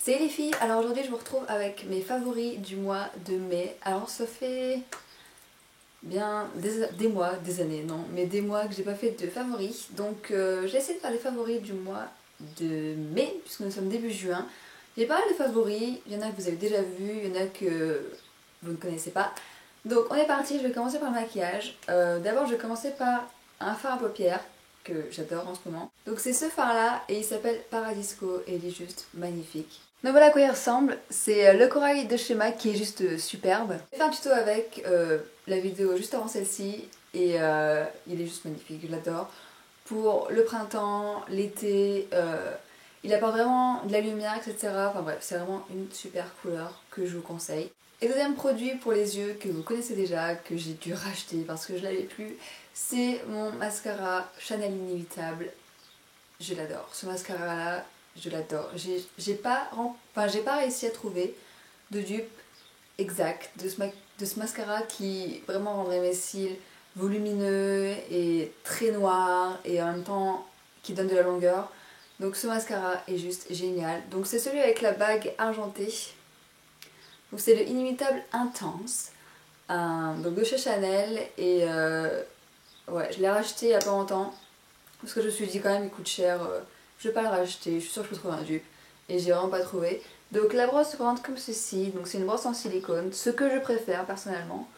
Salut les filles, alors aujourd'hui je vous retrouve avec mes favoris du mois de mai. Alors ça fait bien des mois, des années non, mais des mois que j'ai pas fait de favoris. Donc j'ai essayé de faire les favoris du mois de mai, puisque nous sommes début juin. J'ai pas mal de favoris, il y en a que vous avez déjà vu, il y en a que vous ne connaissez pas. Donc on est parti, je vais commencer par le maquillage. D'abord je vais commencer par un fard à paupières que j'adore en ce moment. Donc c'est ce fard là et il s'appelle Paradisco et il est juste magnifique. Donc voilà à quoi il ressemble, c'est le corail de chez MAC qui est juste superbe. J'ai fait un tuto avec la vidéo juste avant celle-ci et il est juste magnifique, je l'adore. Pour le printemps, l'été, il apporte vraiment de la lumière, etc. Enfin bref, c'est vraiment une super couleur que je vous conseille. Et deuxième produit pour les yeux que vous connaissez déjà, que j'ai dû racheter parce que je l'avais plus, c'est mon mascara Chanel Inévitable. Je l'adore, ce mascara là, je l'adore. J'ai pas réussi à trouver de dupe exact de ce mascara qui vraiment rendrait mes cils volumineux et très noirs et en même temps qui donne de la longueur. Donc ce mascara est juste génial. Donc c'est celui avec la bague argentée. Donc c'est le Inimitable Intense, donc de chez Chanel et ouais, je l'ai racheté il y a pas longtemps parce que je me suis dit quand même il coûte cher, je vais pas le racheter, je suis sûre que je peux trouver un dupe et j'ai vraiment pas trouvé. Donc la brosse se présente comme ceci, donc c'est une brosse en silicone, ce que je préfère personnellement.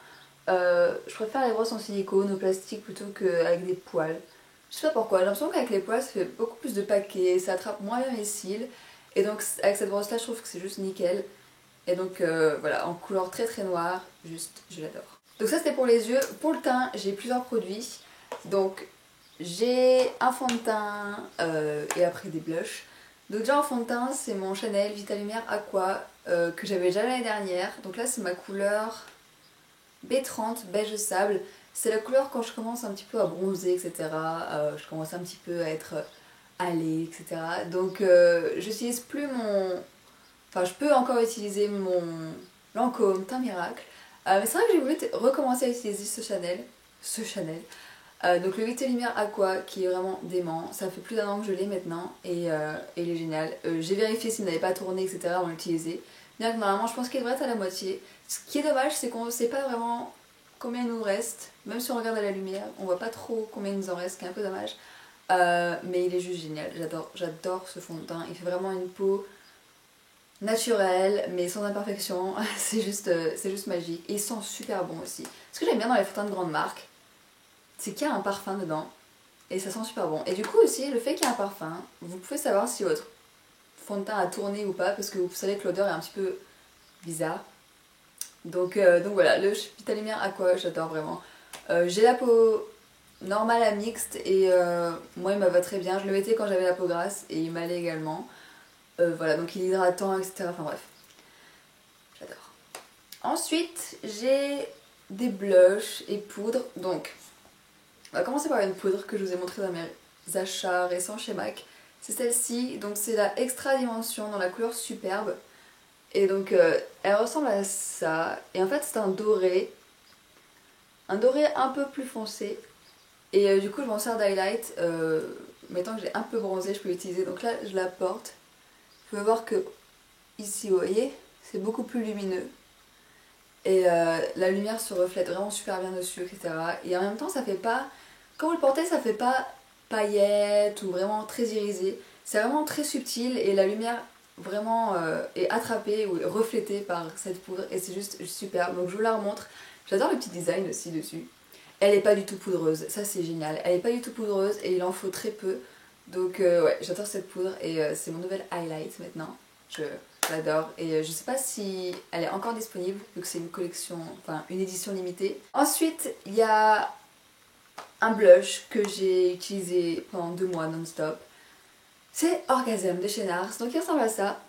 Je préfère les brosses en silicone au plastique plutôt qu'avec des poils. Je sais pas pourquoi, j'ai l'impression qu'avec les poils ça fait beaucoup plus de paquets, ça attrape moins bien mes cils. Et donc avec cette brosse là je trouve que c'est juste nickel. Et donc voilà, en couleur très très noire, juste je l'adore. Donc ça c'était pour les yeux. Pour le teint, j'ai plusieurs produits. Donc j'ai un fond de teint et après des blushs. Donc déjà en fond de teint, c'est mon Chanel Vita Lumière Aqua que j'avais déjà l'année dernière. Donc là c'est ma couleur B30 beige sable. C'est la couleur quand je commence un petit peu à bronzer, etc. Je commence un petit peu à être hâlée, etc. Donc j'utilise plus mon... Enfin, je peux encore utiliser mon Lancôme Teint Miracle. Mais c'est vrai que j'ai voulu recommencer à utiliser ce Chanel. Donc le Vita Lumière Aqua qui est vraiment dément. Ça fait plus d'un an que je l'ai maintenant et il est génial. J'ai vérifié s'il n'avait pas tourné, etc. avant de l'utiliser. Bien que normalement, je pense qu'il devrait être à la moitié. Ce qui est dommage, c'est qu'on ne sait pas vraiment combien il nous reste. Même si on regarde à la lumière, on voit pas trop combien il nous en reste, ce qui est un peu dommage. Mais il est juste génial. J'adore ce fond de teint. Il fait vraiment une peau naturel mais sans imperfection, c'est juste magique et il sent super bon aussi. Ce que j'aime bien dans les fonds de teint de grande marque, c'est qu'il y a un parfum dedans et ça sent super bon. Et du coup aussi le fait qu'il y ait un parfum, vous pouvez savoir si votre fond de teint a tourné ou pas parce que vous savez que l'odeur est un petit peu bizarre. Donc voilà, le Vita Lumière Aqua j'adore vraiment. J'ai la peau normale à mixte et moi il me va très bien, je le mettais quand j'avais la peau grasse et il m'allait également. Voilà, donc il est hydratant, etc. Enfin bref, j'adore. Ensuite, j'ai des blushs et poudres. Donc, on va commencer par une poudre que je vous ai montrée dans mes achats récents chez MAC. C'est celle-ci, donc c'est la Extra Dimension dans la couleur Superbe. Et donc, elle ressemble à ça. Et en fait, c'est un doré un peu plus foncé. Et du coup, je m'en sers d'highlight. Maintenant que j'ai un peu bronzé, je peux l'utiliser. Donc là, je la porte. Vous pouvez voir que ici, vous voyez, c'est beaucoup plus lumineux. Et la lumière se reflète vraiment super bien dessus, etc. Et en même temps, ça fait pas... Quand vous le portez, ça fait pas paillettes ou vraiment très irisé. C'est vraiment très subtil et la lumière vraiment est attrapée ou reflétée par cette poudre. Et c'est juste super. Donc je vous la remontre. J'adore le petit design aussi dessus. Elle est pas du tout poudreuse, ça c'est génial. Elle est pas du tout poudreuse et il en faut très peu. Donc ouais, j'adore cette poudre et c'est mon nouvel highlight maintenant. Je l'adore et je sais pas si elle est encore disponible vu que c'est une collection, enfin une édition limitée. Ensuite, il y a un blush que j'ai utilisé pendant 2 mois non-stop. C'est Orgasm de chez NARS, donc il ressemble à ça.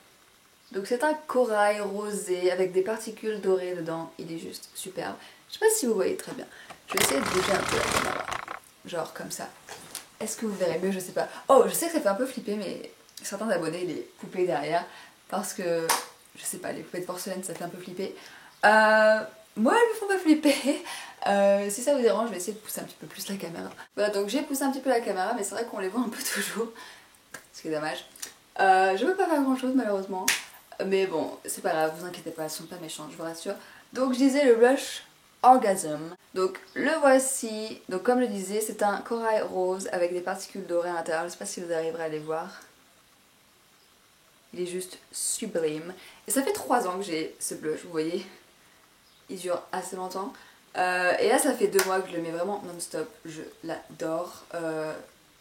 Donc c'est un corail rosé avec des particules dorées dedans, il est juste superbe. Je sais pas si vous voyez très bien. Je vais essayer de bouger un peu la caméra, genre comme ça. Est-ce que vous verrez mieux? Je sais pas. Oh, je sais que ça fait un peu flipper, mais certains abonnés, les poupées derrière, parce que, je sais pas, les poupées de porcelaine, ça fait un peu flipper. Moi, elles me font pas flipper. Si ça vous dérange, je vais essayer de pousser un petit peu plus la caméra. Voilà, donc j'ai poussé un petit peu la caméra, mais c'est vrai qu'on les voit un peu toujours, ce qui est dommage. Je peux pas faire grand chose, malheureusement. mais bon, c'est pas grave, vous inquiétez pas, elles sont pas méchantes, je vous rassure. Donc je disais le blush Orgasm. Donc le voici, donc comme je disais, c'est un corail rose avec des particules dorées à l'intérieur, je sais pas si vous arriverez à les voir. Il est juste sublime. Et ça fait 3 ans que j'ai ce blush, vous voyez. Il dure assez longtemps. Et là ça fait 2 mois que je le mets vraiment non-stop, je l'adore.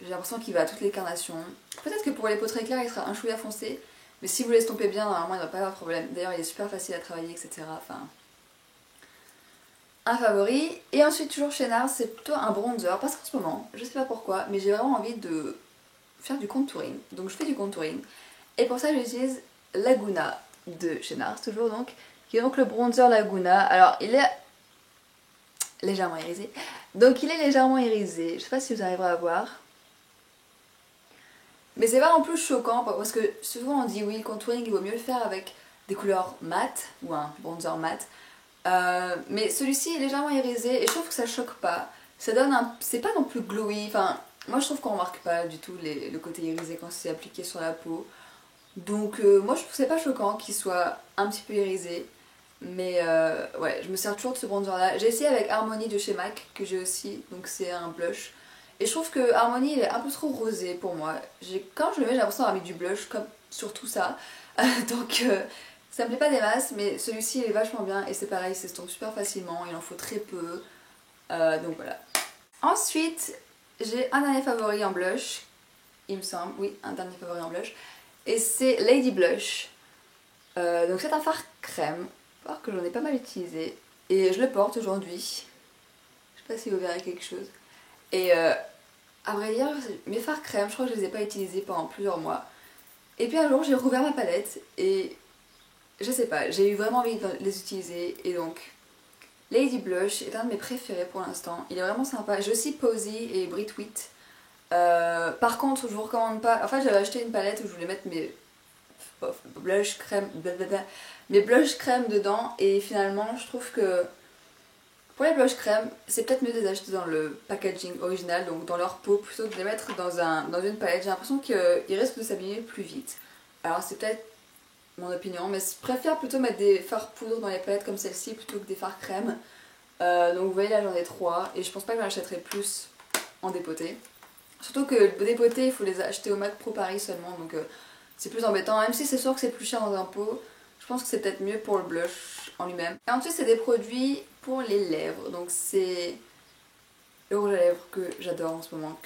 J'ai l'impression qu'il va à toutes les carnations. Peut-être que pour les peaux très claires il sera un chouïa foncé, mais si vous l'estompez bien, normalement il ne va pas y avoir de problème. D'ailleurs il est super facile à travailler, etc. Enfin, un favori. Et ensuite toujours chez NARS, c'est plutôt un bronzer, parce qu'en ce moment, je sais pas pourquoi, mais j'ai vraiment envie de faire du contouring. Donc je fais du contouring. Et pour ça j'utilise Laguna de chez NARS, toujours donc, qui est donc le bronzer Laguna. Alors il est légèrement irisé. Donc il est légèrement irisé, je sais pas si vous arriverez à voir. Mais c'est pas non plus choquant parce que souvent on dit oui, le contouring il vaut mieux le faire avec des couleurs mat ou un bronzer mat. Mais celui-ci est légèrement irisé et je trouve que ça choque pas. Ça donne un... C'est pas non plus glowy. Enfin, moi je trouve qu'on remarque pas du tout le côté irisé quand c'est appliqué sur la peau. Donc moi je trouve que c'est pas choquant qu'il soit un petit peu irisé. Mais ouais, je me sers toujours de ce bronzer là. J'ai essayé avec Harmony de chez MAC que j'ai aussi, donc c'est un blush. Et je trouve que Harmony il est un peu trop rosé pour moi. Quand je le mets j'ai l'impression d'avoir mis du blush comme sur tout ça. Donc ça me plaît pas des masses, mais celui-ci il est vachement bien et c'est pareil, il s'estompe super facilement, il en faut très peu. Donc voilà. Ensuite, j'ai un dernier favori en blush, il me semble, oui, un dernier favori en blush. Et c'est Lady Blush. Donc c'est un fard crème, fard que j'en ai pas mal utilisé. Et je le porte aujourd'hui. Je sais pas si vous verrez quelque chose. Et à vrai dire, mes fards crème, je crois que je les ai pas utilisés pendant plusieurs mois. Et puis un jour, j'ai rouvert ma palette et je sais pas, j'ai eu vraiment envie de les utiliser. Et donc, Lady Blush est un de mes préférés pour l'instant. Il est vraiment sympa. J'ai aussi Posy et Brit Wheat. Par contre, je vous recommande pas. En fait, j'avais acheté une palette où je voulais mettre mes blush crème, blablabla, mes blush crème dedans. Et finalement, je trouve que pour les blush crème, c'est peut-être mieux de les acheter dans le packaging original, donc dans leur pot, plutôt que de les mettre dans une palette. J'ai l'impression qu'ils risquent de s'abîmer plus vite. Alors c'est peut-être mon opinion, mais je préfère plutôt mettre des fards poudre dans les palettes comme celle-ci plutôt que des fards crème. Donc vous voyez là j'en ai 3 et je pense pas que j'en achèterai plus en dépoté. Surtout que le dépoté il faut les acheter au Mac Pro Paris seulement, donc c'est plus embêtant. Même si c'est sûr que c'est plus cher dans un pot, je pense que c'est peut-être mieux pour le blush en lui-même. Et ensuite c'est des produits pour les lèvres, donc c'est le rouge à lèvres que j'adore en ce moment.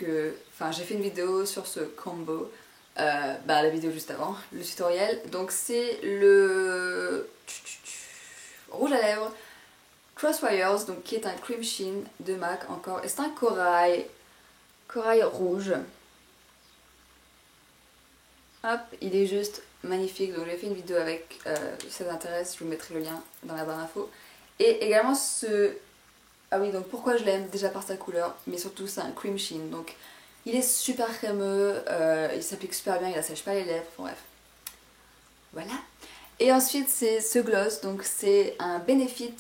Enfin j'ai fait une vidéo sur ce combo, la vidéo juste avant, le tutoriel. Donc c'est le rouge à lèvres Crosswires, donc qui est un cream sheen de MAC encore, et c'est un corail rouge. Hop, il est juste magnifique, donc j'ai fait une vidéo avec, si ça vous intéresse, je vous mettrai le lien dans la barre d'infos. Et également ah oui, donc pourquoi je l'aime, déjà par sa couleur, mais surtout c'est un cream sheen, donc il est super crémeux, il s'applique super bien, il assèche pas les lèvres, bref. Voilà. Et ensuite c'est ce gloss, donc c'est un Benefit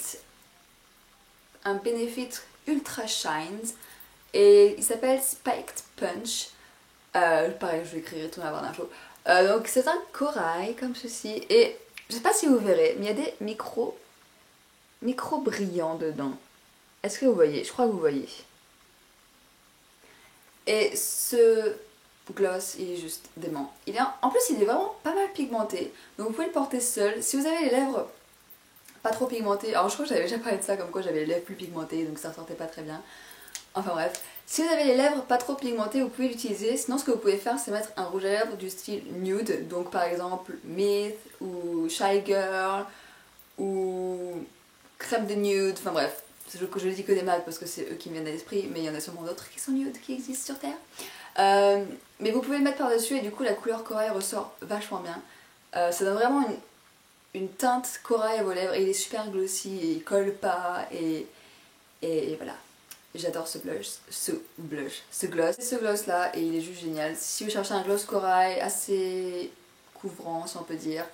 Ultra Shines, et il s'appelle Spiked Punch. Pareil, je l'écrirai tout dans la barre d'infos. Donc c'est un corail comme ceci, et je sais pas si vous verrez, mais il y a des micro brillants dedans. Est-ce que vous voyez? Je crois que vous voyez. Et ce gloss, il est juste dément. En plus, il est vraiment pas mal pigmenté, donc vous pouvez le porter seul. Si vous avez les lèvres pas trop pigmentées, alors je crois que j'avais déjà parlé de ça, comme quoi j'avais les lèvres plus pigmentées, donc ça ressortait pas très bien. Enfin bref, si vous avez les lèvres pas trop pigmentées, vous pouvez l'utiliser. Sinon, ce que vous pouvez faire, c'est mettre un rouge à lèvres du style nude, donc par exemple Myth ou Shy Girl ou crème de nude, enfin bref. Je dis que des marques parce que c'est eux qui me viennent à l'esprit, mais il y en a sûrement d'autres qui sont nude qui existent sur Terre. Mais vous pouvez le mettre par-dessus et du coup la couleur corail ressort vachement bien. Ça donne vraiment une teinte corail à vos lèvres et il est super glossy et il colle pas et voilà. J'adore ce gloss là, et il est juste génial. Si vous cherchez un gloss corail assez couvrant si on peut dire,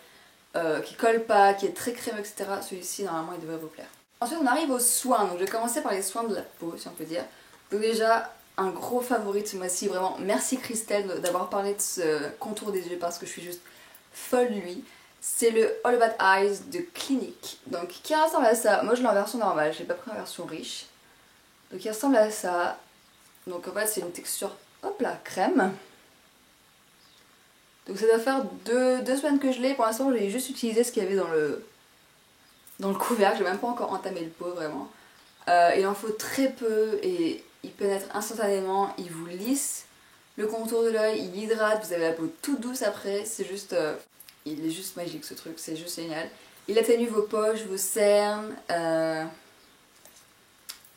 qui colle pas, qui est très crémeux etc, celui-ci normalement il devrait vous plaire. Ensuite on arrive aux soins, donc je vais commencer par les soins de la peau si on peut dire. Donc déjà un gros favori de ce mois-ci, vraiment merci Christelle d'avoir parlé de ce contour des yeux parce que je suis juste folle de lui. C'est le All About Eyes de Clinique. Donc qui ressemble à ça. Moi je l'ai en version normale, je l'ai pas pris en version riche. Donc il ressemble à ça. Donc en fait c'est une texture, hop là, crème. Donc ça doit faire deux semaines que je l'ai. Pour l'instant j'ai juste utilisé ce qu'il y avait dans le couvercle. J'ai même pas encore entamé le pot vraiment. Il en faut très peu et il pénètre instantanément. Il vous lisse le contour de l'œil, il hydrate, vous avez la peau toute douce après. C'est juste... il est juste magique ce truc, c'est juste génial. Il atténue vos poches, vos cernes.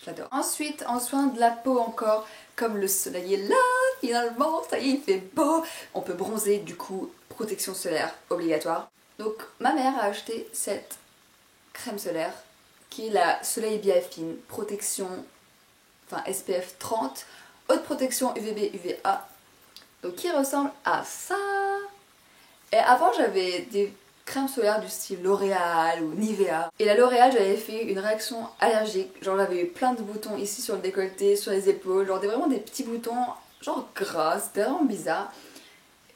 J'adore. Ensuite, en soin de la peau encore, comme le soleil est là, finalement, ça y est, il fait beau. On peut bronzer, du coup, protection solaire obligatoire. Donc, ma mère a acheté cette crème solaire, qui est la Soleil Biafine, protection, enfin SPF 30, haute protection UVB, UVA. Donc, qui ressemble à ça. Et avant, j'avais des crème solaire du style L'Oréal ou Nivea. Et la L'Oréal, j'avais fait une réaction allergique. Genre j'avais eu plein de boutons ici sur le décolleté, sur les épaules, genre vraiment des petits boutons, genre gras, c'était vraiment bizarre.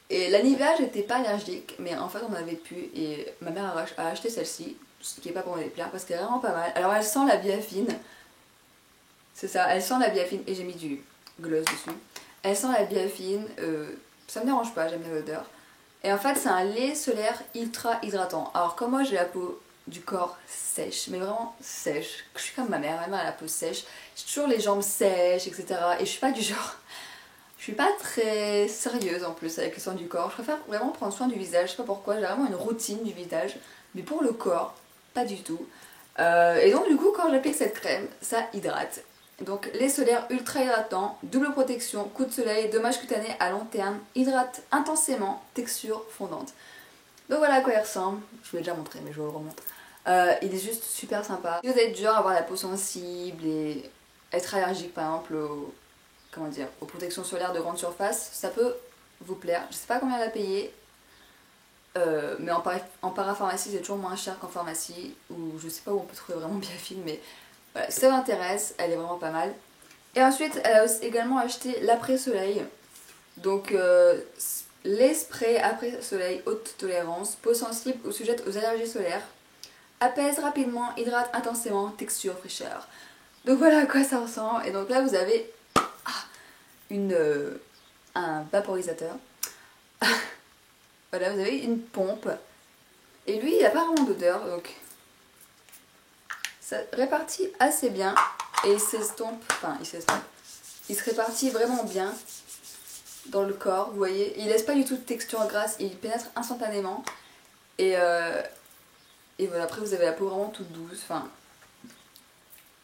Et la Nivea, j'étais pas allergique, mais en fait on avait pu et ma mère a acheté celle-ci, ce qui est pas pour me déplaire parce qu'elle est vraiment pas mal. Alors elle sent la biafine, c'est ça, elle sent la biafine et j'ai mis du gloss dessus. Elle sent la biafine, ça me dérange pas, j'aime bien l'odeur. Et en fait c'est un lait solaire ultra hydratant. Alors comme moi j'ai la peau du corps sèche, mais vraiment sèche. Je suis comme ma mère a la peau sèche. J'ai toujours les jambes sèches, etc. Et je suis pas du genre... Je suis pas très sérieuse en plus avec le soin du corps. Je préfère vraiment prendre soin du visage. Je sais pas pourquoi, j'ai vraiment une routine du visage. Mais pour le corps, pas du tout. Et donc du coup quand j'applique cette crème, ça hydrate. Donc lait solaire ultra hydratant, double protection, coup de soleil, dommage cutané à long terme, hydrate intensément, texture fondante. Donc voilà à quoi il ressemble, je vous l'ai déjà montré mais je vous le remontre. Il est juste super sympa. Si vous êtes du genre à avoir la peau sensible et être allergique par exemple aux protections solaires de grande surface, ça peut vous plaire. Je sais pas combien la payer, mais en parapharmacie c'est toujours moins cher qu'en pharmacie, ou je sais pas où on peut trouver vraiment Biafine, mais voilà, si ça vous intéresse, elle est vraiment pas mal. Et ensuite, elle a également acheté l'après-soleil. Donc, les sprays après-soleil haute tolérance, peau sensible ou sujette aux allergies solaires. Apaise rapidement, hydrate intensément, texture, fraîcheur. Donc voilà à quoi ça ressemble. Et donc là, vous avez un vaporisateur. Voilà, vous avez une pompe. Et lui, il n'a pas vraiment d'odeur, donc ça répartit assez bien. Et il s'estompe, il se répartit vraiment bien dans le corps, vous voyez. Il laisse pas du tout de texture grasse, il pénètre instantanément. Et voilà, après vous avez la peau vraiment toute douce. Enfin,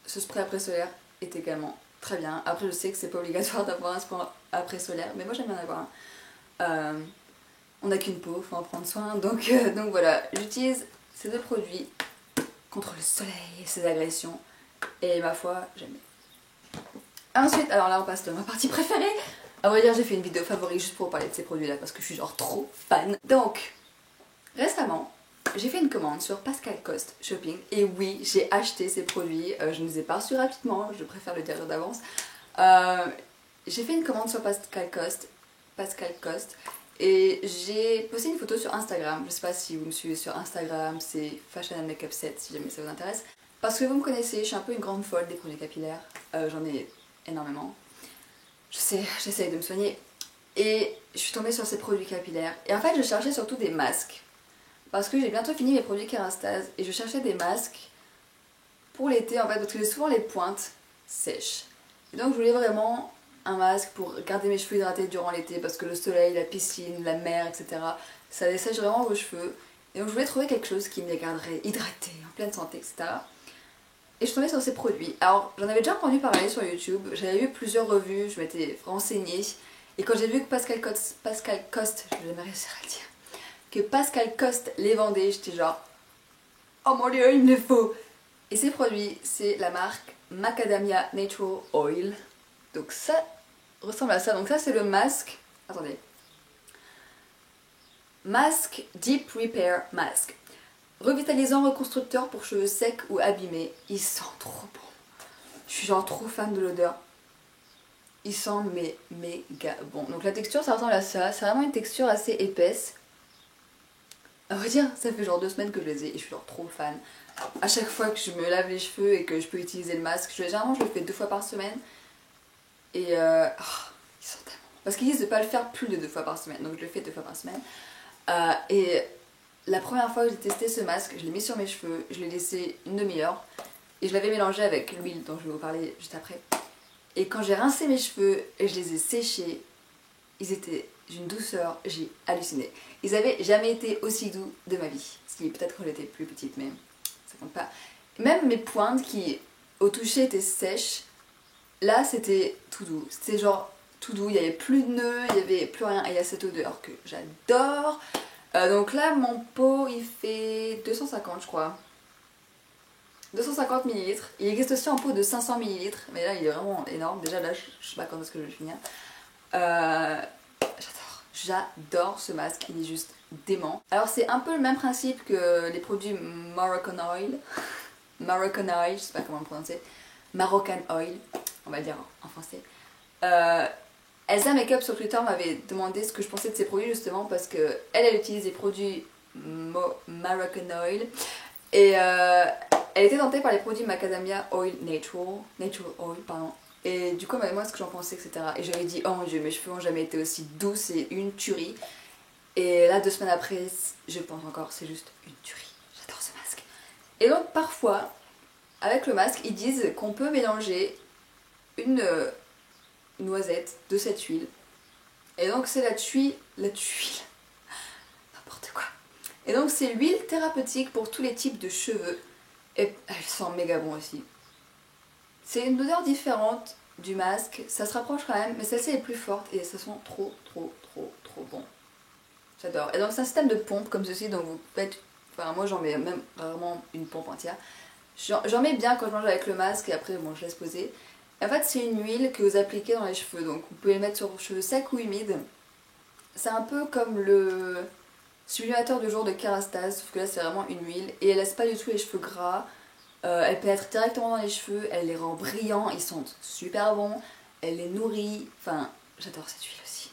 ce spray après solaire est également très bien. Après je sais que c'est pas obligatoire d'avoir un spray après solaire, mais moi j'aime bien en avoir un. On n'a qu'une peau, faut en prendre soin. Donc voilà, j'utilise ces deux produits contre le soleil et ses agressions. Et ma foi, j'aime bien. Ensuite, alors là on passe de ma partie préférée. À vrai dire, j'ai fait une vidéo favori juste pour parler de ces produits là parce que je suis genre trop fan. Donc, récemment, j'ai fait une commande sur Pascal Coste Shopping. Et oui, j'ai acheté ces produits. Je ne les ai pas reçus rapidement, je préfère le dire d'avance. J'ai fait une commande sur Pascal Coste. Et j'ai posté une photo sur Instagram. Je sais pas si vous me suivez sur Instagram, c'est Fashion and Makeup Set si jamais ça vous intéresse. Parce que vous me connaissez, je suis un peu une grande folle des produits capillaires. J'en ai énormément. Je sais, j'essaye de me soigner. Et je suis tombée sur ces produits capillaires. Et en fait, je cherchais surtout des masques. Parce que j'ai bientôt fini mes produits Kérastase. Et je cherchais des masques pour l'été en fait, parce que j'ai souvent les pointes sèches. Et donc je voulais vraiment un masque pour garder mes cheveux hydratés durant l'été parce que le soleil, la piscine, la mer, etc. ça dessèche vraiment vos cheveux. Et donc je voulais trouver quelque chose qui me les garderait hydratés, en pleine santé, etc. Et je suis tombée sur ces produits. Alors j'en avais déjà entendu parler sur YouTube, j'avais vu plusieurs revues, je m'étais renseignée. Et quand j'ai vu que Pascal Coste, je vais jamais réussir à le dire, que Pascal Coste les vendait, j'étais genre oh mon dieu, il me les faut. Et ces produits, c'est la marque Macadamia Natural Oil. Donc ça ressemble à ça. Donc ça c'est le masque. Attendez. Masque Deep Repair Mask. Revitalisant reconstructeur pour cheveux secs ou abîmés. Il sent trop bon. Je suis genre trop fan de l'odeur. Il sent mais méga bon. Donc la texture ça ressemble à ça. C'est vraiment une texture assez épaisse. À vrai dire, ça fait genre 2 semaines que je les ai et je suis genre trop fan. À chaque fois que je me lave les cheveux et que je peux utiliser le masque, généralement je le fais 2 fois par semaine. Et ils sont tellement... Parce qu'ils disent de ne pas le faire plus de 2 fois par semaine, donc je le fais 2 fois par semaine. Et la première fois que j'ai testé ce masque, je l'ai mis sur mes cheveux, je l'ai laissé une demi-heure et je l'avais mélangé avec l'huile dont je vais vous parler juste après. Et quand j'ai rincé mes cheveux et je les ai séchés, ils étaient d'une douceur, j'ai halluciné. Ils avaient jamais été aussi doux de ma vie. Ce qui peut-être quand j'étais plus petite, mais ça compte pas. Même mes pointes qui au toucher étaient sèches, là c'était tout doux. C'était genre tout doux, il n'y avait plus de nœuds, il n'y avait plus rien. Et il y a cette odeur que j'adore. Donc là mon pot il fait 250 je crois. 250 ml. Il existe aussi un pot de 500 ml, mais là il est vraiment énorme. Déjà là je sais pas quand est-ce que je vais le finir. J'adore ce masque, il est juste dément. Alors c'est un peu le même principe que les produits Moroccan Oil. Moroccan Oil, je sais pas comment le prononcer. Moroccan Oil, on va dire en français. Elsa Makeup sur Twitter m'avait demandé ce que je pensais de ces produits justement parce que elle utilise des produits Moroccan Oil et elle était tentée par les produits Macadamia Oil Natural Oil pardon. Et du coup, elle m'a demandé ce que j'en pensais, etc. Et j'avais dit, oh mon dieu, mes cheveux ont jamais été aussi doux, c'est une tuerie. Et là, 2 semaines après, je pense encore, c'est juste une tuerie. J'adore ce masque. Et donc, parfois, avec le masque, ils disent qu'on peut mélanger une noisette de cette huile. Et donc, c'est la tuile. N'importe quoi. Et donc, c'est l'huile thérapeutique pour tous les types de cheveux. Et elle sent méga bon aussi. C'est une odeur différente du masque, ça se rapproche quand même, mais celle-ci est plus forte et ça sent trop bon. J'adore. Et donc c'est un système de pompe comme ceci, donc vous faites... Enfin moi j'en mets même rarement une pompe entière. J'en mets bien quand je mange avec le masque et après bon je laisse poser. Et en fait c'est une huile que vous appliquez dans les cheveux, donc vous pouvez le mettre sur vos cheveux secs ou humides. C'est un peu comme le sublimateur du jour de Kerastase, sauf que là c'est vraiment une huile et elle laisse pas du tout les cheveux gras. Elle pénètre directement dans les cheveux, elle les rend brillants, ils sentent super bons, elle les nourrit, enfin j'adore cette huile aussi.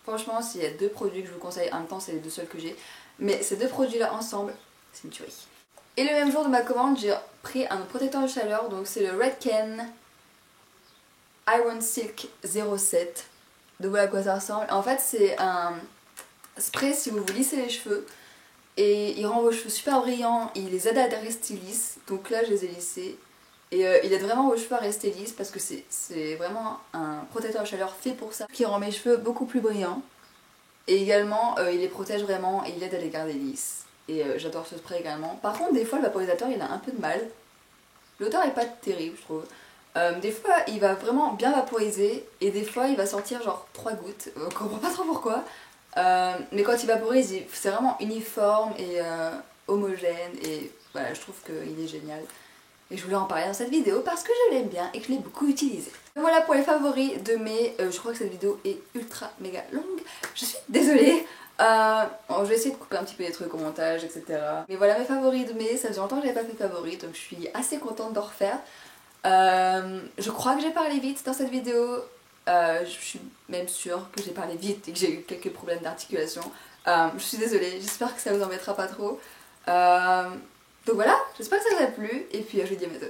Franchement s'il y a 2 produits que je vous conseille en même temps c'est les 2 seuls que j'ai, mais ces 2 produits là ensemble c'est une tuerie. Et le même jour de ma commande j'ai pris un protecteur de chaleur, donc c'est le Redken Iron Silk 07, donc voilà à quoi ça ressemble. En fait c'est un spray si vous vous lissez les cheveux. Et il rend vos cheveux super brillants, il les aide à rester lisses, donc là je les ai lissés. Et il aide vraiment vos cheveux à rester lisses parce que c'est vraiment un protecteur de chaleur fait pour ça, qui rend mes cheveux beaucoup plus brillants. Et également il les protège vraiment et il aide à les garder lisses. Et j'adore ce spray également. Par contre des fois le vaporisateur il a un peu de mal. L'odeur est pas terrible je trouve. Des fois il va vraiment bien vaporiser et des fois il va sortir genre 3 gouttes, on comprend pas trop pourquoi. Mais quand il vaporise, c'est vraiment uniforme et homogène et voilà, je trouve qu'il est génial. Et je voulais en parler dans cette vidéo parce que je l'aime bien et que je l'ai beaucoup utilisé. Voilà pour les favoris de mai. Je crois que cette vidéo est ultra méga longue. Je suis désolée. Bon, je vais essayer de couper un petit peu les trucs au montage, etc. Mais voilà mes favoris de mai. Ça faisait longtemps que j'avais pas fait de favoris, donc je suis assez contente d'en refaire. Je crois que j'ai parlé vite dans cette vidéo. Je suis même sûre que j'ai parlé vite et que j'ai eu quelques problèmes d'articulation. Je suis désolée, j'espère que ça vous embêtera pas trop. Donc voilà, j'espère que ça vous a plu et puis je vous dis à bientôt.